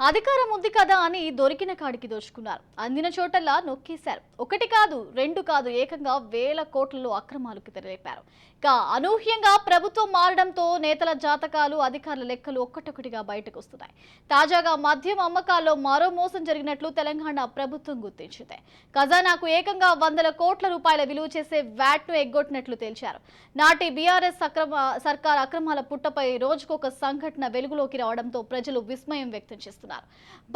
అధికారం ఉంది కదా అని దొరికిన కాడికి దోచుకున్నారు. అందిన చోటల్లా నొక్కేశారు. ఒకటి కాదు, రెండు కాదు, ఏకంగా వేల కోట్లలో అక్రమాలకు తెరలేపారు. ఇక అనూహ్యంగా ప్రభుత్వం మారడంతో నేతల జాతకాలు, అధికారుల లెక్కలు ఒక్కటొక్కటిగా బయటకు వస్తున్నాయి. తాజాగా మద్యం అమ్మకాల్లో మరో మోసం జరిగినట్లు తెలంగాణ ప్రభుత్వం గుర్తించింది. ఖజానాకు ఏకంగా వందల కోట్ల రూపాయల విలువ చేసే వ్యాట్ను ఎగ్గొట్టినట్లు తేల్చారు. నాటి బీఆర్ఎస్ సర్కార్ అక్రమాల పుట్టపై రోజుకొక సంఘటన వెలుగులోకి రావడంతో ప్రజలు విస్మయం వ్యక్తం చేస్తున్నారు.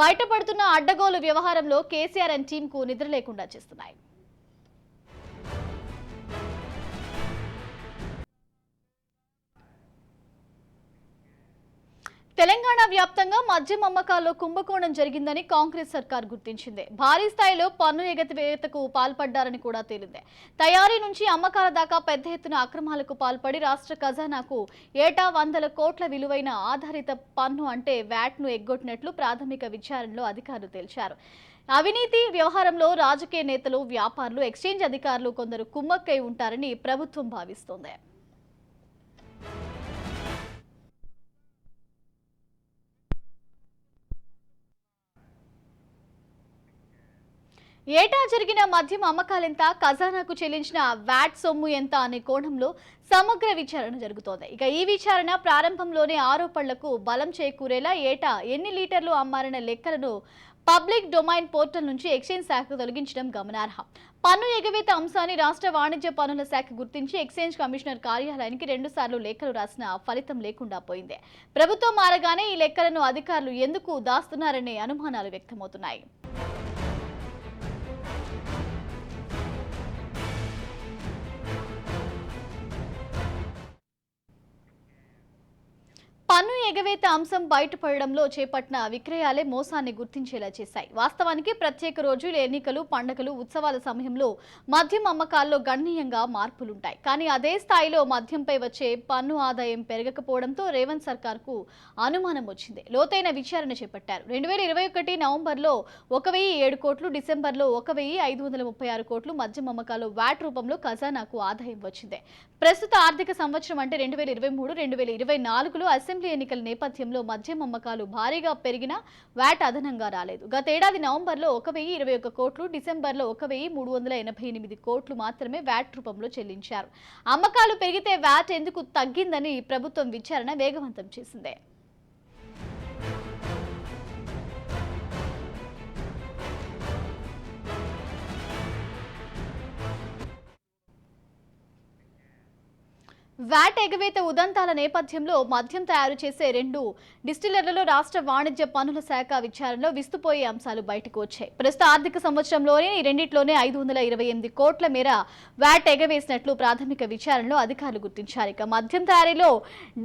బయటపడుతున్న అడ్డగోలు వ్యవహారంలో కేసీఆర్ అండ్ టీమ్ కు నిద్ర లేకుండా చేస్తున్నాయి. తెలంగాణ వ్యాప్తంగా మద్యం అమ్మకాల్లో కుంభకోణం జరిగిందని కాంగ్రెస్ సర్కార్ గుర్తించింది. భారీ స్థాయిలో పన్ను ఎగవేతకు పాల్పడ్డారని కూడా తేలింది. తయారీ నుంచి అమ్మకాల దాకా పెద్ద ఎత్తున అక్రమాలకు పాల్పడి రాష్ట్ర ఖజానాకు ఏటా వందల కోట్ల విలువైన ఆధారిత పన్ను అంటే వ్యాట్ను ఎగ్గొట్టినట్లు ప్రాథమిక విచారణలో అధికారులు తేల్చారు. అవినీతి వ్యవహారంలో రాజకీయ నేతలు, వ్యాపారులు, ఎక్స్చేంజ్ అధికారులు కొందరు కుమ్మక్కై ఉంటారని ప్రభుత్వం భావిస్తోంది. ఏటా జరిగిన మద్యం అమ్మకాలెంత, ఖజానాకు చెల్లించిన వ్యాట్ సొమ్ము ఎంత అనే కోణంలో సమగ్ర విచారణ జరుగుతోంది. ఇక ఈ విచారణ ప్రారంభంలోనే ఆరోపణలకు బలం చేకూరేలా ఏటా ఎన్ని లీటర్లు అమ్మారన్న లెక్కలను పబ్లిక్ డొమైన్ పోర్టల్ నుంచి ఎక్సైజ్ శాఖ తొలగించడం గమనార్హం. పన్ను ఎగవేత అంశాన్ని రాష్ట్ర వాణిజ్య పన్నుల శాఖ గుర్తించి ఎక్సైజ్ కమిషనర్ కార్యాలయానికి 2 సార్లు లేఖలు రాసిన ఫలితం లేకుండా పోయింది. ప్రభుత్వం మారగానే ఈ లెక్కలను అధికారులు ఎందుకు దాస్తున్నారనే అనుమానాలు వ్యక్తమవుతున్నాయి. పన్ను ఎగవేత అంశం బయటపడడంలో చేపట్టిన విక్రయాలే మోసాన్ని గుర్తించేలా చేశాయి. వాస్తవానికి ప్రత్యేక రోజులు, ఎన్నికలు, పండుగలు, ఉత్సవాల సమయంలో మద్యం అమ్మకాల్లో గణనీయంగా మార్పులుంటాయి. కానీ అదే స్థాయిలో మద్యంపై వచ్చే పన్ను ఆదాయం పెరగకపోవడంతో రేవంత్ సర్కార్కు అనుమానం వచ్చింది. లోతైన విచారణ చేపట్టారు. 2021 నవంబర్లో 1007 కోట్లు, డిసెంబర్లో 1536 కోట్లు మద్యం అమ్మకాల్లో వ్యాట్ రూపంలో ఖజానాకు ఆదాయం వచ్చింది. ప్రస్తుత ఆర్థిక సంవత్సరం అంటే 2023-2024లో అసెంబ్లీ ఎన్నికల నేపథ్యంలో మద్యం అమ్మకాలు భారీగా పెరిగినా వ్యాట్ అదనంగా రాలేదు. గతేడాది నవంబర్లో 1021 కోట్లు, డిసెంబర్లో 1388 కోట్లు మాత్రమే వ్యాట్ రూపంలో చెల్లించారు. అమ్మకాలు పెరిగితే వ్యాట్ ఎందుకు తగ్గిందని ప్రభుత్వం విచారణ వేగవంతం చేసింది. వ్యాట్ ఎగవేత ఉదంతాల నేపథ్యంలో మద్యం తయారు చేసే 2 డిస్టిలర్లలో రాష్ట్ర వాణిజ్య పన్నుల శాఖ విచారణలో విస్తుపోయే అంశాలు బయటకు వచ్చాయి. ప్రస్తుత ఆర్థిక సంవత్సరంలోనే ఈ రెండిట్లోనే 528 కోట్ల మేర వ్యాట్ ఎగవేసినట్లు ప్రాథమిక విచారణలో అధికారులు గుర్తించారు. ఇక మద్యం తయారీలో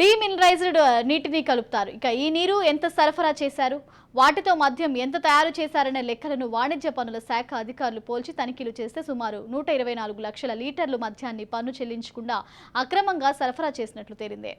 డీమినరైజ్డ్ నీటిని కలుపుతారు. ఇక ఈ నీరు ఎంత సరఫరా చేశారు, వాటితో మద్యం ఎంత తయారు చేశారనే లెక్కలను వాణిజ్య పన్నుల శాఖ అధికారులు పోల్చి తనిఖీలు చేస్తే సుమారు 124 లక్షల లీటర్లు మద్యాన్ని పన్ను చెల్లించకుండా అక్రమంగా సరఫరా చేసినట్లు తేలింది.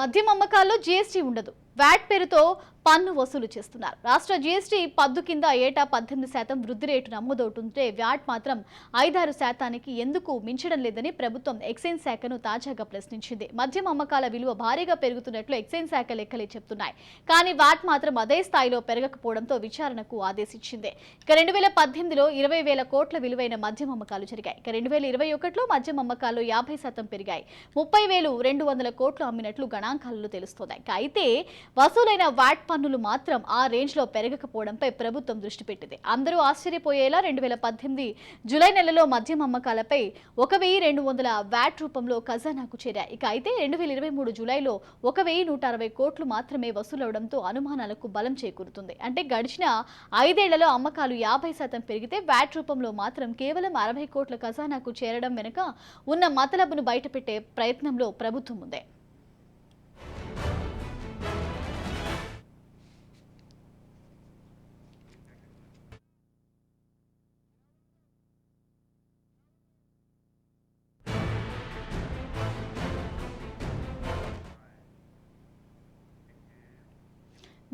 మద్యం అమ్మకాల్లో జీఎస్టీ ఉండదు. వ్యాట్ పేరుతో పన్ను వసూలు చేస్తున్నారు. రాష్ట్ర జీఎస్టీ పద్దు కింద ఏటా 18% వృద్ధి రేటు నమోదవుతుంటే వ్యాట్ మాత్రం 5-6% ఎందుకు మించడం లేదని ప్రభుత్వం ఎక్సైజ్ శాఖను తాజాగా ప్రశ్నించింది. మద్యం అమ్మకాల విలువ భారీగా పెరుగుతున్నట్లు ఎక్సైజ్ శాఖ లెక్కలే చెప్తున్నాయి. కానీ వ్యాట్ మాత్రం అదే స్థాయిలో పెరగకపోవడంతో విచారణకు ఆదేశించింది. ఇక 2018లో 20,000 కోట్ల విలువైన మద్యం అమ్మకాలు జరిగాయి. ఇక 2021లో మద్యం అమ్మకాల్లో 50% పెరిగాయి. 30,200 కోట్లు అమ్మినట్లు గణాంకాలలో తెలుస్తోంది. అయితే వసూలైన వ్యాట్ పన్నులు మాత్రం ఆ రేంజ్ లో పెరగకపోవడంపై ప్రభుత్వం దృష్టి పెట్టింది. అందరూ ఆశ్చర్యపోయేలా 2018 జూలై నెలలో మద్యం అమ్మకాలపై 1,200 వ్యాట్ రూపంలో ఖజానాకు చేరాయి. ఇక అయితే 2023 జూలైలో 1,160 కోట్లు మాత్రమే వసూలవడంతో అనుమానాలకు బలం చేకూరుతుంది. అంటే గడిచిన 5 ఏళ్లలో అమ్మకాలు 50% పెరిగితే వ్యాట్ రూపంలో మాత్రం కేవలం 60 కోట్ల ఖజానాకు చేరడం వెనుక ఉన్న మతలబును బయటపెట్టే ప్రయత్నంలో ప్రభుత్వం ఉంది.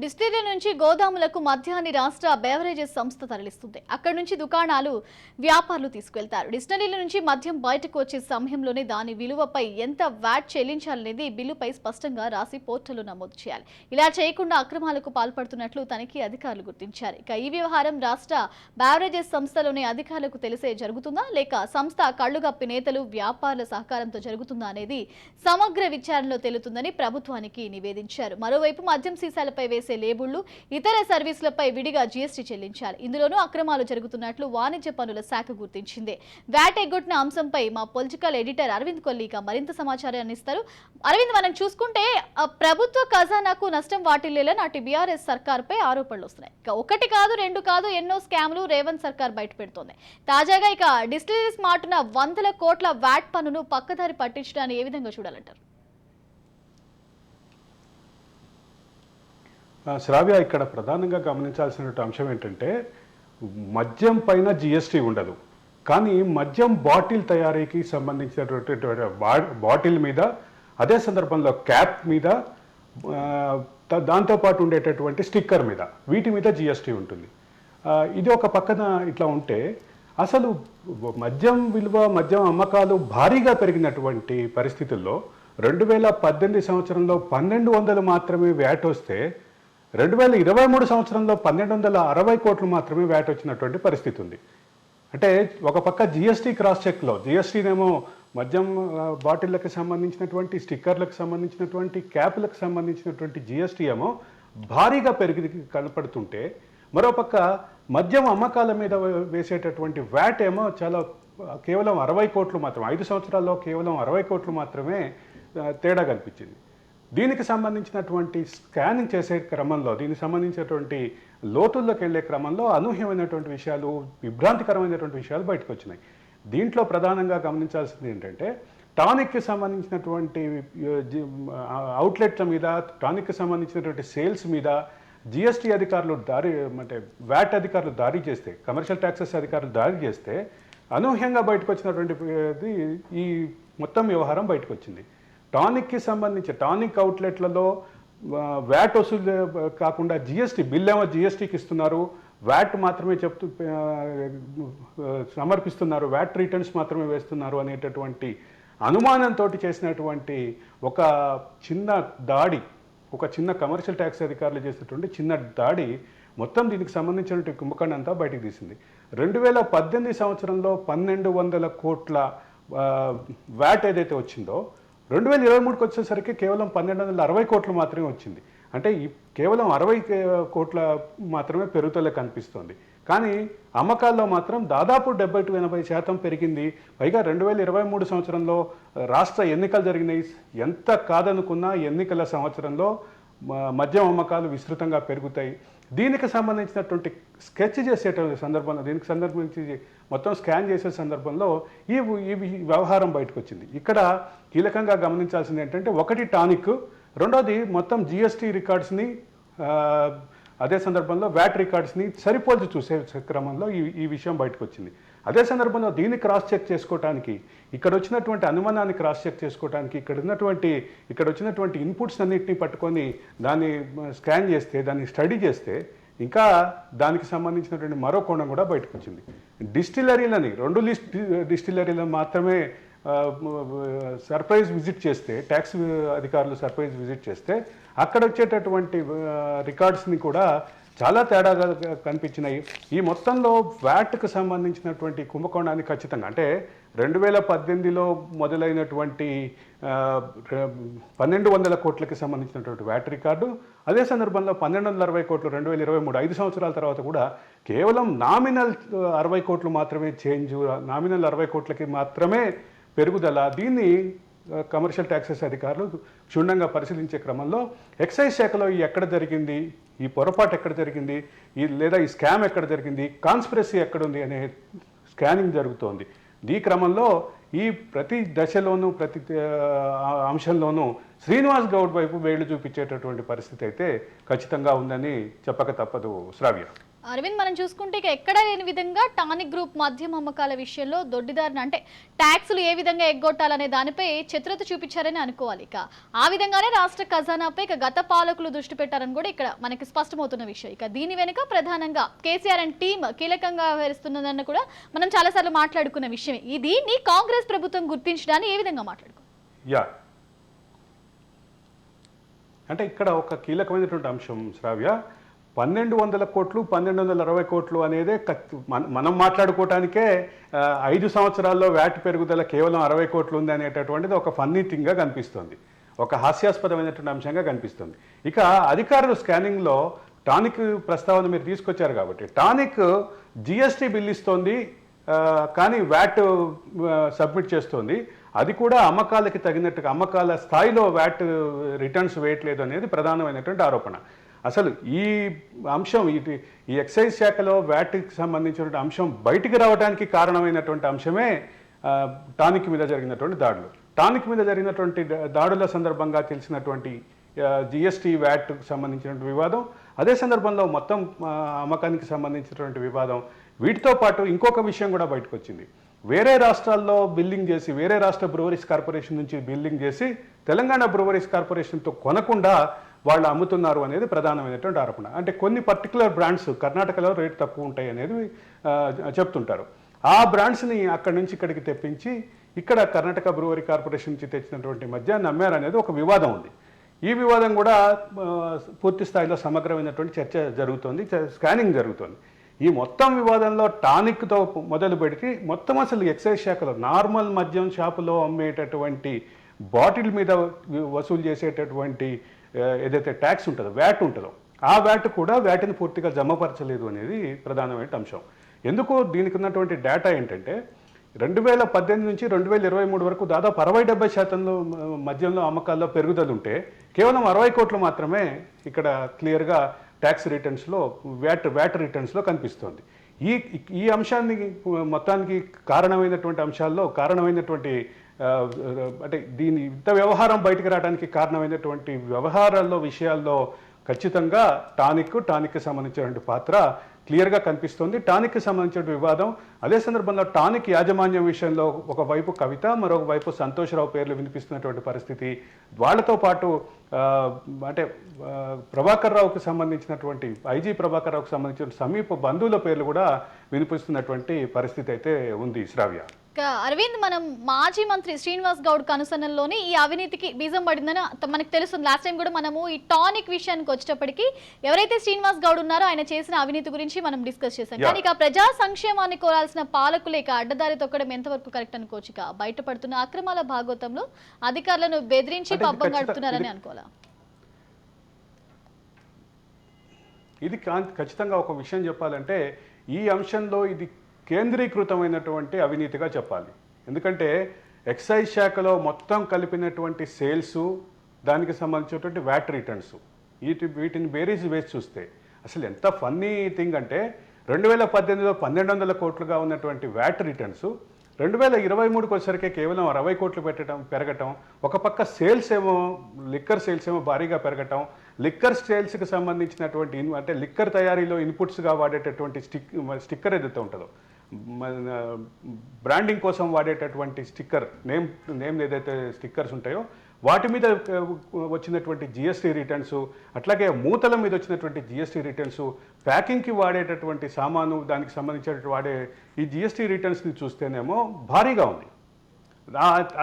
డిస్టిలరీ నుంచి గోదాములకు మద్యాన్ని రాష్ట్ర బెవరేజెస్ సంస్థ తరలిస్తుంది. అక్కడి నుంచి దుకాణాలు వ్యాపారులు తీసుకెళ్తారు. డిస్టిలరీల నుంచి మద్యం బయటకు వచ్చే సమయంలోనే దాని విలువపై ఎంత వ్యాట్ చెల్లించాలనేది బిల్లుపై స్పష్టంగా రాసి పోర్టల్లో నమోదు చేయాలి. ఇలా చేయకుండా అక్రమాలకు పాల్పడుతున్నట్లు తనిఖీ అధికారులు గుర్తించారు. ఇక ఈ వ్యవహారం రాష్ట్ర బెవరేజెస్ సంస్థలోని అధికారులకు తెలిసే జరుగుతుందా లేక సంస్థ కళ్లుగప్పి నేతలు వ్యాపారుల సహకారంతో జరుగుతుందా అనేది సమగ్ర విచారణలో తేలుతుందని ప్రభుత్వానికి నివేదించారు. మరోవైపు మద్యం సీసాలపై వేసే లేబుళ్లు ఇతర సర్వీసులపై విడిగా జీఎస్టీ చెల్లించాలి. ఇందులోనూ అక్రమాలు జరుగుతున్నట్లు వాణిజ్య పన్నుల శాఖ గుర్తించింది. వ్యాట్ ఎగ్గొట్టిన అంశంపై మా పొలిటికల్ ఎడిటర్ అరవింద్ కొల్లిక మరింత సమాచారాన్ని ఇస్తారు. అరవింద్, మనం చూసుకుంటే ప్రభుత్వ ఖజానాకు నష్టం వాటిల్లేలా నాటి బీఆర్ఎస్ సర్కార్పై ఆరోపణలు వస్తున్నాయి. ఇక ఒకటి కాదు రెండు కాదు ఎన్నో స్కామ్లు రేవంత్ సర్కార్ బయటపెడుతోంది. తాజాగా ఇక డిస్టిలరీస్ మాటున 100 కోట్ల వ్యాట్ పన్నును పక్కదారి పట్టించడాన్ని ఏ విధంగా చూడాలంటారు? శ్రావ్య, ఇక్కడ ప్రధానంగా గమనించాల్సిన అంశం ఏంటంటే మద్యం పైన జిఎస్టీ ఉండదు, కానీ మద్యం బాటిల్ తయారీకి సంబంధించినటువంటి బాటిల్ మీద, అదే సందర్భంలో క్యాప్ మీద, దాంతోపాటు ఉండేటటువంటి స్టిక్కర్ మీద, వీటి మీద జిఎస్టీ ఉంటుంది. ఇది ఒక పక్కన ఇట్లా ఉంటే అసలు మద్యం విలువ, మద్యం అమ్మకాలు భారీగా పెరిగినటువంటి పరిస్థితుల్లో 2018 సంవత్సరంలో 1200 మాత్రమే వ్యాట్ వస్తే 2023 సంవత్సరంలో 1260 కోట్లు మాత్రమే వ్యాట్ వచ్చినటువంటి పరిస్థితి ఉంది. అంటే ఒక పక్క జిఎస్టీ క్రాస్ చెక్లో జిఎస్టీనేమో మద్యం బాటిళ్లకు సంబంధించినటువంటి, స్టిక్కర్లకు సంబంధించినటువంటి, క్యాప్లకు సంబంధించినటువంటి జిఎస్టీ ఏమో భారీగా పెరిగి కనపడుతుంటే, మరోపక్క మద్యం అమ్మకాల మీద వేసేటటువంటి వ్యాట్ ఏమో కేవలం 60 కోట్లు మాత్రమే, 5 సంవత్సరాల్లో కేవలం 60 కోట్లు మాత్రమే తేడా కనిపించింది. దీనికి సంబంధించినటువంటి స్కానింగ్ చేసే క్రమంలో, దీనికి సంబంధించినటువంటి లోతుల్లోకి వెళ్ళే క్రమంలో అనూహ్యమైనటువంటి విషయాలు, విభ్రాంతికరమైనటువంటి విషయాలు బయటకు వచ్చినాయి. దీంట్లో ప్రధానంగా గమనించాల్సింది ఏంటంటే టానిక్కి సంబంధించినటువంటి అవుట్లెట్ల మీద, టానిక్కి సంబంధించినటువంటి సేల్స్ మీద జిఎస్టీ అధికారులు వ్యాట్ అధికారులు దాడి చేస్తే, కమర్షియల్ ట్యాక్సెస్ అధికారులు దాడి చేస్తే అనూహ్యంగా బయటకు వచ్చినటువంటి ఈ మొత్తం వ్యవహారం బయటకు వచ్చింది. టానిక్కి సంబంధించి టానిక్ అవుట్లెట్లలో వ్యాట్ వసూలు కాకుండా జిఎస్టీ బిల్ ఏమో జిఎస్టీకి ఇస్తున్నారు, వ్యాట్ మాత్రమే సమర్పిస్తున్నారు, వ్యాట్ రిటర్న్స్ మాత్రమే వేస్తున్నారు అనేటటువంటి అనుమానంతో చేసినటువంటి ఒక చిన్న దాడి, ఒక చిన్న కమర్షియల్ ట్యాక్స్ అధికారులు చేసినటువంటి చిన్న దాడి మొత్తం దీనికి సంబంధించినటువంటి కుంభకోణం అంతా బయటకు తీసింది. 2018 సంవత్సరంలో 1200 కోట్ల వ్యాట్ ఏదైతే వచ్చిందో 2023కి వచ్చేసరికి కేవలం 1260 కోట్లు మాత్రమే వచ్చింది. అంటే కేవలం 60 కోట్ల మాత్రమే పెరుగుదల కనిపిస్తోంది. కానీ అమ్మకాల్లో మాత్రం దాదాపు 70-80% పెరిగింది. పైగా 2023 సంవత్సరంలో రాష్ట్ర ఎన్నికలు జరిగినాయి. ఎంత కాదనుకున్నా ఎన్నికల సంవత్సరంలో మద్యం అమ్మకాలు విస్తృతంగా పెరుగుతాయి. దీనికి సంబంధించినటువంటి స్కెచ్ చేసేటువంటి సందర్భంలో, దీనికి సందర్భించి మొత్తం స్కాన్ చేసే సందర్భంలో ఈ వ్యవహారం బయటకు వచ్చింది. ఇక్కడ కీలకంగా గమనించాల్సింది ఏంటంటే, ఒకటి టానిక్, రెండోది మొత్తం జిఎస్టీ రికార్డ్స్ని, అదే సందర్భంలో వ్యాట్ రికార్డ్స్ని సరిపోల్చి చూసే క్రమంలో ఈ విషయం బయటకు వచ్చింది. అదే సందర్భంలో దీన్ని క్రాస్ చెక్ చేసుకోవడానికి, ఇక్కడ వచ్చినటువంటి అనుమానాన్ని క్రాస్ చెక్ చేసుకోవడానికి, ఇక్కడ వచ్చినటువంటి ఇన్పుట్స్ అన్నింటినీ పట్టుకొని దాన్ని స్కాన్ చేస్తే, దాన్ని స్టడీ చేస్తే ఇంకా దానికి సంబంధించినటువంటి మరో కోణం కూడా బయటకు వచ్చింది. డిస్టిలరీలని, 2 డిస్టిలరీలను మాత్రమే సర్ప్రైజ్ విజిట్ చేస్తే, ట్యాక్స్ అధికారులు సర్ప్రైజ్ విజిట్ చేస్తే అక్కడ వచ్చేటటువంటి రికార్డ్స్ని కూడా చాలా తేడాగా కనిపించినాయి. ఈ మొత్తంలో వ్యాట్కు సంబంధించినటువంటి కుంభకోణాన్ని ఖచ్చితంగా, అంటే 2018లో మొదలైనటువంటి 1200 కోట్లకి సంబంధించినటువంటి వ్యాట్ రికార్డు, అదే సందర్భంలో 1260 కోట్లు 2023, 5 సంవత్సరాల తర్వాత కూడా కేవలం నామినల్ 60 కోట్లు మాత్రమే చేంజ్, నామినల్ 60 కోట్లకి మాత్రమే పెరుగుదల. దీన్ని కమర్షియల్ ట్యాక్సెస్ అధికారులు క్షుణ్ణంగా పరిశీలించే క్రమంలో ఎక్సైజ్ శాఖలో ఎక్కడ జరిగింది, ఈ పొరపాటు ఎక్కడ జరిగింది, లేదా ఈ స్కామ్ ఎక్కడ జరిగింది, కాన్స్పిరసీ ఎక్కడుంది అనే స్కానింగ్ జరుగుతోంది. ఈ క్రమంలో ఈ ప్రతి దశలోనూ, ప్రతి అంశంలోనూ శ్రీనివాస్ గౌడ్ వైపు వేళ్లు చూపించేటటువంటి పరిస్థితి అయితే ఖచ్చితంగా ఉందని చెప్పక తప్పదు శ్రావ్య. అరవింద్, మనం చూసుకుంటే ఇక ఎక్కడా లేని విధంగా టానిక్ గ్రూప్ మద్యం అమ్మకాల విషయంలో దొడ్డిదారిన అంటే ట్యాక్సులు ఏ విధంగా ఎగ్గొట్టాలనే దానిపై చతురత చూపించారని అనుకోవాలి. ఇక ఆ విధంగానే రాష్ట్ర ఖజానాపై ఇక గత పాలకులు దృష్టి పెట్టారని కూడా ఇక్కడ మనకి స్పష్టమవుతున్న విషయం. ఇక దీని వెనుక ప్రధానంగా కేసీఆర్ అండ్ టీం కీలకంగా వ్యవహరిస్తున్నదన్న కూడా మనం చాలాసార్లు మాట్లాడుకున్న విషయమే. దీన్ని కాంగ్రెస్ ప్రభుత్వం గుర్తించడాన్ని ఏ విధంగా మాట్లాడుకో యా అంటే ఇక్కడ ఒక కీలకమైనటువంటి అంశం శ్రావ్య, 1200 కోట్లు 1260 కోట్లు అనేదే మనం మాట్లాడుకోవటానికే 5 సంవత్సరాల్లో వ్యాట్ పెరుగుదల కేవలం 60 కోట్లు ఉంది అనేటటువంటిది ఒక ఫన్నీ థింగ్గా కనిపిస్తుంది, ఒక హాస్యాస్పదమైనటువంటి అంశంగా కనిపిస్తుంది. ఇక అధికారులు స్కానింగ్లో టానిక్ ప్రస్తావన మీరు తీసుకొచ్చారు కాబట్టి, టానిక్ జిఎస్టీ బిల్ ఇస్తోంది కానీ వ్యాట్ సబ్మిట్ చేస్తోంది, అది కూడా అమ్మకాలకి తగినట్టుగా అమ్మకాల స్థాయిలో వ్యాట్ రిటర్న్స్ వేయట్లేదు అనేది ప్రధానమైనటువంటి ఆరోపణ. అసలు ఈ అంశం ఈ ఎక్సైజ్ శాఖలో వ్యాట్కి సంబంధించినటువంటి అంశం బయటికి రావడానికి కారణమైనటువంటి అంశమే టానిక్ మీద జరిగినటువంటి దాడులు. టానిక్ మీద జరిగినటువంటి దాడుల సందర్భంగా తెలిసినటువంటి జిఎస్టీ వ్యాట్కి సంబంధించినటువంటి వివాదం, అదే సందర్భంలో మొత్తం అమ్మకానికి సంబంధించినటువంటి వివాదం, వీటితో పాటు ఇంకొక విషయం కూడా బయటకు వచ్చింది. వేరే రాష్ట్రాల్లో బిల్లింగ్ చేసి, వేరే రాష్ట్ర బ్రూవరీస్ కార్పొరేషన్ నుంచి బిల్లింగ్ చేసి తెలంగాణ బ్రూవరీస్ కార్పొరేషన్తో కొనకుండా వాళ్ళు అమ్ముతున్నారు అనేది ప్రధానమైనటువంటి ఆరోపణ. అంటే కొన్ని పర్టికులర్ బ్రాండ్స్ కర్ణాటకలో రేటు తక్కువ ఉంటాయి అనేది చెప్తుంటారు. ఆ బ్రాండ్స్ని అక్కడి నుంచి ఇక్కడికి తెప్పించి ఇక్కడ కర్ణాటక బ్రూవరీ కార్పొరేషన్ నుంచి తెచ్చినటువంటి మద్యాన్ని అమ్మారనేది ఒక వివాదం ఉంది. ఈ వివాదం కూడా పూర్తి స్థాయిలో సమగ్రమైనటువంటి చర్చ జరుగుతోంది, స్కానింగ్ జరుగుతోంది. ఈ మొత్తం వివాదంలో టానిక్తో మొదలు పెడితే మొత్తం అసలు ఎక్సైజ్ శాఖలో నార్మల్ మద్యం షాపులో అమ్మేటటువంటి బాటిల్ మీద వసూలు చేసేటటువంటి ఏదైతే ట్యాక్స్ ఉంటుందో, వ్యాట్ ఉంటుందో, ఆ వ్యాట్ కూడా వ్యాట్ని పూర్తిగా జమపరచలేదు అనేది ప్రధానమైన అంశం. ఎందుకు దీనికి ఉన్నటువంటి డేటా ఏంటంటే 2018 నుంచి 2023 వరకు దాదాపు 60-70% మద్యంలో అమ్మకాల్లో పెరుగుదల ఉంటే కేవలం 60 కోట్లు మాత్రమే ఇక్కడ క్లియర్గా ట్యాక్స్ రిటర్న్స్లో వ్యాట్ రిటర్న్స్లో కనిపిస్తోంది. ఈ అంశాన్ని మొత్తానికి కారణమైనటువంటి అంశాల్లో కారణమైనటువంటి అంటే దీని ఇంత వ్యవహారం బయటకు రావడానికి కారణమైనటువంటి వ్యవహారాల్లో విషయాల్లో ఖచ్చితంగా టానిక్కి సంబంధించినటువంటి పాత్ర క్లియర్గా కనిపిస్తోంది. టానిక్కి సంబంధించిన వివాదం, అదే సందర్భంలో టానిక్ యాజమాన్యం విషయంలో ఒకవైపు కవిత, మరొక వైపు సంతోష్రావు పేర్లు వినిపిస్తున్నటువంటి పరిస్థితి, వాళ్ళతో పాటు అంటే ప్రభాకర్ రావుకి సంబంధించినటువంటి ఐజీ ప్రభాకర్ రావుకి సంబంధించిన సమీప బంధువుల పేర్లు కూడా వినిపిస్తున్నటువంటి పరిస్థితి అయితే ఉంది శ్రావ్య. అరవింద్, మనం మాజీ మంత్రి శ్రీనివాస్ గౌడ్ కనుసన్నల్లోనే ఈ అవినీతికి బీజం పడిందని మనకు తెలుస్తుంది. లాస్ట్ టైం కూడా మనము ఈ టానిక్ విషయానికి వచ్చేటప్పటికి ఎవరైతే శ్రీనివాస్ గౌడ్ ఉన్నారో ఆయన చేసిన అవినీతి గురించి మనం డిస్కస్ చేశాం. కానీ ఇక ప్రజా సంక్షేమాన్ని కోరాల్సిన పాలకులే ఇక అడ్డదారి తొక్కడం ఎంతవరకు కరెక్ట్ అనుకోవచ్చు? ఇక బయటపడుతున్న అక్రమాల భాగోతంలో అధికారులను బెదిరించి పబ్బం గడుపుతున్నారని అనుకోవాలా? ఇది ఖచ్చితంగా ఒక విషయం చెప్పాలంటే ఈ అంశంలో ఇది కేంద్రీకృతమైనటువంటి అవినీతిగా చెప్పాలి. ఎందుకంటే ఎక్సైజ్ శాఖలో మొత్తం కలిపినటువంటి సేల్సు, దానికి సంబంధించినటువంటి వ్యాట్ రిటర్న్స్, వీటిని బేరీజ్ వేసి చూస్తే అసలు ఎంత ఫన్నీ థింగ్ అంటే 2018లో 1200 కోట్లుగా ఉన్నటువంటి వ్యాట్ రిటర్న్స్ 2023కి వచ్చేసరికి కేవలం 60 కోట్లు పెరగటం, ఒక పక్క సేల్స్ ఏమో లిక్కర్ సేల్స్ ఏమో భారీగా పెరగటం, లిక్కర్ సేల్స్కి సంబంధించినటువంటి అంటే లిక్కర్ తయారీలో ఇన్పుట్స్గా వాడేటటువంటి స్టిక్కర్ ఏదైతే ఉంటుందో, బ్రాండింగ్ కోసం వాడేటటువంటి స్టిక్కర్ నేమ్ ఏదైతే స్టిక్కర్స్ ఉంటాయో వాటి మీద వచ్చినటువంటి జిఎస్టీ రిటర్న్స్, అట్లాగే మూతల మీద వచ్చినటువంటి జిఎస్టీ రిటర్న్స్, ప్యాకింగ్కి వాడేటటువంటి సామాను దానికి సంబంధించినటువంటి వాడే ఈ జిఎస్టీ రిటర్న్స్ని చూస్తేనేమో భారీగా ఉంది.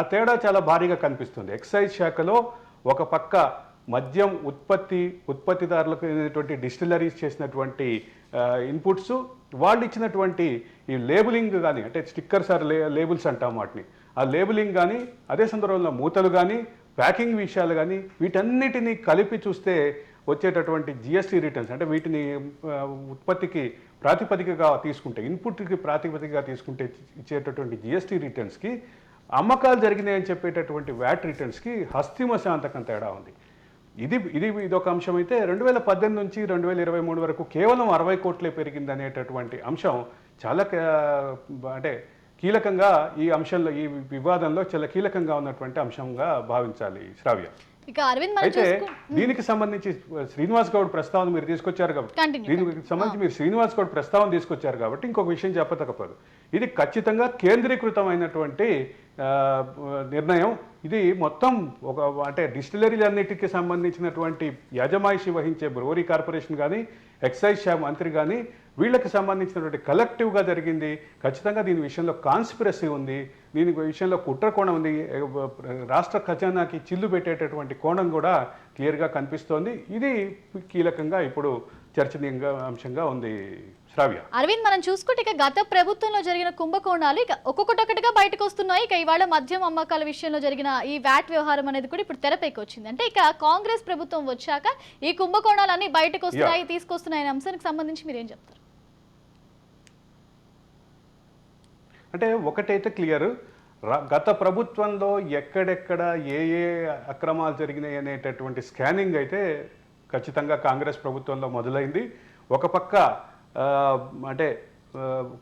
ఆ తేడా చాలా భారీగా కనిపిస్తుంది. ఎక్సైజ్ శాఖలో ఒక పక్క మద్యం ఉత్పత్తిదారులకు అయినటువంటి డిస్టిలరీస్ చేసినటువంటి ఇన్పుట్స్, వాళ్ళు ఇచ్చినటువంటి ఈ లేబులింగ్ కానీ, అంటే స్టిక్కర్స్ ఆర్ లేబుల్స్ అంటాం వాటిని, ఆ లేబులింగ్ కానీ, అదే సందర్భంలో మూతలు కానీ, ప్యాకింగ్ విషయాలు కానీ, వీటన్నిటినీ కలిపి చూస్తే వచ్చేటటువంటి జిఎస్టీ రిటర్న్స్, అంటే వీటిని ఉత్పత్తికి ప్రాతిపదికగా తీసుకుంటే, ఇన్పుట్కి ప్రాతిపదికగా తీసుకుంటే ఇచ్చేటటువంటి జిఎస్టీ రిటర్న్స్కి, అమ్మకాలు జరిగినాయని చెప్పేటటువంటి వ్యాట్ రిటర్న్స్కి హస్తిమశాంతకం తేడా ఉంది. ఇదొక అంశం అయితే 2018 నుంచి 2023 వరకు కేవలం 60 కోట్లే పెరిగింది అనేటటువంటి అంశం చాలా అంటే కీలకంగా ఈ అంశంలో ఈ వివాదంలో చాలా కీలకంగా ఉన్నటువంటి అంశంగా భావించాలి శ్రావ్య. ఇక అరవింద్ మనం అయితే దీనికి సంబంధించి శ్రీనివాస్ గౌడ్ ప్రస్తావన మీరు తీసుకొచ్చారు కాబట్టి Continue, దీనికి సంబంధించి మీరు శ్రీనివాస్ గౌడ్ ప్రస్తావన తీసుకొచ్చారు కాబట్టి ఇంకొక విషయం చెప్పతకపోదు. ఇది ఖచ్చితంగా కేంద్రీకృతమైనటువంటి నిర్ణయం. ఇది మొత్తం ఒక అంటే డిస్టిలరీలన్నిటికీ సంబంధించినటువంటి యాజమాయిషి వహించే బ్రూవరీ కార్పొరేషన్ కానీ ఎక్సైజ్ శాఖ మంత్రి కానీ వీళ్ళకి సంబంధించినటువంటి కలెక్టివ్గా జరిగింది. ఖచ్చితంగా దీని విషయంలో కాన్స్పిరసీ ఉంది, దీని విషయంలో కుట్ర కోణం ఉంది, రాష్ట్ర ఖజానాకి చిల్లు పెట్టేటటువంటి కోణం కూడా క్లియర్గా కనిపిస్తోంది. ఇది కీలకంగా ఇప్పుడు చర్చనీయంగా అంశంగా ఉంది శ్రావ్య. అరవింద్ మనం చూసుకుంటే ఇక గత ప్రభుత్వంలో జరిగిన కుంభకోణాలు ఇక ఒక్కొక్కటొక్కటిగా బయటకు వస్తున్నాయి. ఇక ఇవాళ మద్యం అమ్మకాల విషయంలో జరిగిన ఈ వ్యాట్ వ్యవహారం అనేది కూడా ఇప్పుడు తెరపైకి వచ్చింది. అంటే ఇక కాంగ్రెస్ ప్రభుత్వం వచ్చాక ఈ కుంభకోణాలన్నీ బయటకు వస్తున్నాయి, తీసుకొస్తున్నాయి అనే అంశానికి సంబంధించి మీరు ఏం చెప్తారు? అంటే ఒకటైతే క్లియర్, గత ప్రభుత్వంలో ఎక్కడెక్కడ ఏ ఏ అక్రమాలు జరిగినాయి అనేటటువంటి స్కానింగ్ అయితే ఖచ్చితంగా కాంగ్రెస్ ప్రభుత్వంలో మొదలైంది. ఒక పక్క అంటే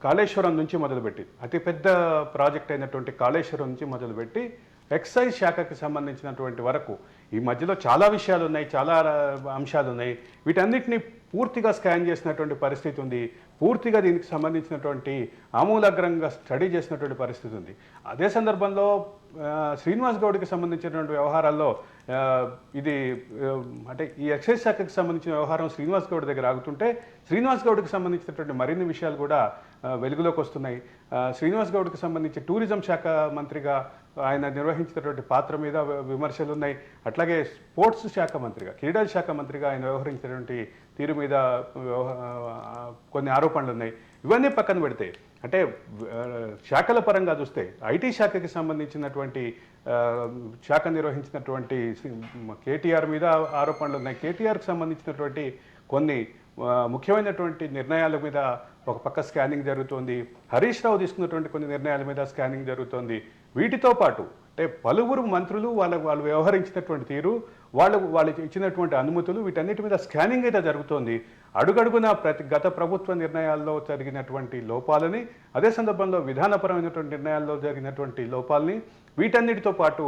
కాళేశ్వరం నుంచి మొదలుపెట్టి అతిపెద్ద ప్రాజెక్ట్ అయినటువంటి కాళేశ్వరం నుంచి మొదలుపెట్టి ఎక్సైజ్ శాఖకి సంబంధించినటువంటి వరకు ఈ మధ్యలో చాలా విషయాలు ఉన్నాయి, చాలా అంశాలు ఉన్నాయి. వీటన్నిటిని పూర్తిగా స్కాన్ చేసినటువంటి పరిస్థితి ఉంది. పూర్తిగా దీనికి సంబంధించినటువంటి ఆమూలాగ్రంగా స్టడీ చేసినటువంటి పరిస్థితి ఉంది. అదే సందర్భంలో శ్రీనివాస్ గౌడ్కి సంబంధించినటువంటి వ్యవహారాల్లో ఇది అంటే ఈ ఎక్సైజ్ శాఖకి సంబంధించిన వ్యవహారం శ్రీనివాస్ గౌడ్ దగ్గర ఆగుతుంటే శ్రీనివాస్ గౌడ్కి సంబంధించినటువంటి మరిన్ని విషయాలు కూడా వెలుగులోకి వస్తున్నాయి. శ్రీనివాస్ గౌడ్కి సంబంధించి టూరిజం శాఖ మంత్రిగా ఆయన నిర్వహించినటువంటి పాత్ర మీద విమర్శలు ఉన్నాయి. అట్లాగే స్పోర్ట్స్ శాఖ మంత్రిగా, క్రీడల శాఖ మంత్రిగా ఆయన వ్యవహరించినటువంటి తీరు మీద కొన్ని ఆరోపణలు ఉన్నాయి. ఇవన్నీ పక్కన పెడితే అంటే శాఖల పరంగా చూస్తే ఐటీ శాఖకి సంబంధించినటువంటి శాఖ నిర్వహించినటువంటి కేటీఆర్ మీద ఆరోపణలు ఉన్నాయి. కేటీఆర్కి సంబంధించినటువంటి కొన్ని ముఖ్యమైనటువంటి నిర్ణయాల మీద ఒక పక్క స్కానింగ్ జరుగుతోంది. హరీష్ రావు తీసుకున్నటువంటి కొన్ని నిర్ణయాల మీద స్కానింగ్ జరుగుతోంది. వీటితో పాటు అంటే పలువురు మంత్రులు వాళ్ళు వ్యవహరించినటువంటి తీరు, వాళ్ళకి ఇచ్చినటువంటి అనుమతులు, వీటన్నిటి మీద స్కానింగ్ అయితే జరుగుతోంది. అడుగడుగున గత ప్రభుత్వ నిర్ణయాల్లో జరిగినటువంటి లోపాలని, అదే సందర్భంలో విధానపరమైనటువంటి నిర్ణయాల్లో జరిగినటువంటి లోపాలని, వీటన్నిటితో పాటు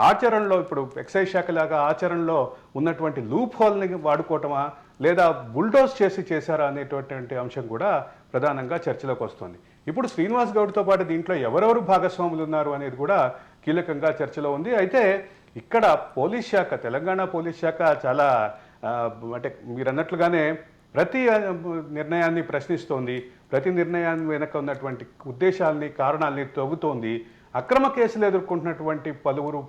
ఆచరణలో ఇప్పుడు ఎక్సైజ్ శాఖ లాగా ఆచరణలో ఉన్నటువంటి లూప్ హోల్ని వాడుకోవటమా లేదా బుల్డోజ్ చేశారా అనేటటువంటి అంశం కూడా ప్రధానంగా చర్చలోకి వస్తుంది. ఇప్పుడు శ్రీనివాస్ గౌడ్తో పాటు దీంట్లో ఎవరెవరు భాగస్వాములు ఉన్నారు అనేది కూడా కీలకంగా చర్చలో ఉంది. అయితే ఇక్కడ పోలీస్ శాఖ, తెలంగాణ పోలీస్ శాఖ చాలా అంటే మీరు అన్నట్లుగానే ప్రతి నిర్ణయాన్ని ప్రశ్నిస్తోంది, ప్రతి నిర్ణయాన్ని వెనక ఉన్నటువంటి ఉద్దేశాలని, కారణాలని తవ్వుతోంది. అక్రమ కేసులు ఎదుర్కొంటున్నటువంటి పలువురు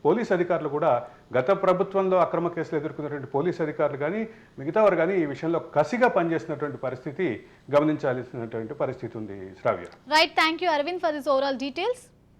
పోలీస్ అధికారులు కూడా గత ప్రభుత్వంలో అక్రమ కేసులు ఎదుర్కొన్నటువంటి పోలీస్ అధికారులు కానీ మిగతా వారు కానీ ఈ విషయంలో కసిగా పనిచేస్తున్నటువంటి పరిస్థితి గమనించాల్సినటువంటి పరిస్థితి ఉంది Shravya. Right, thank you Aravind for this overall details.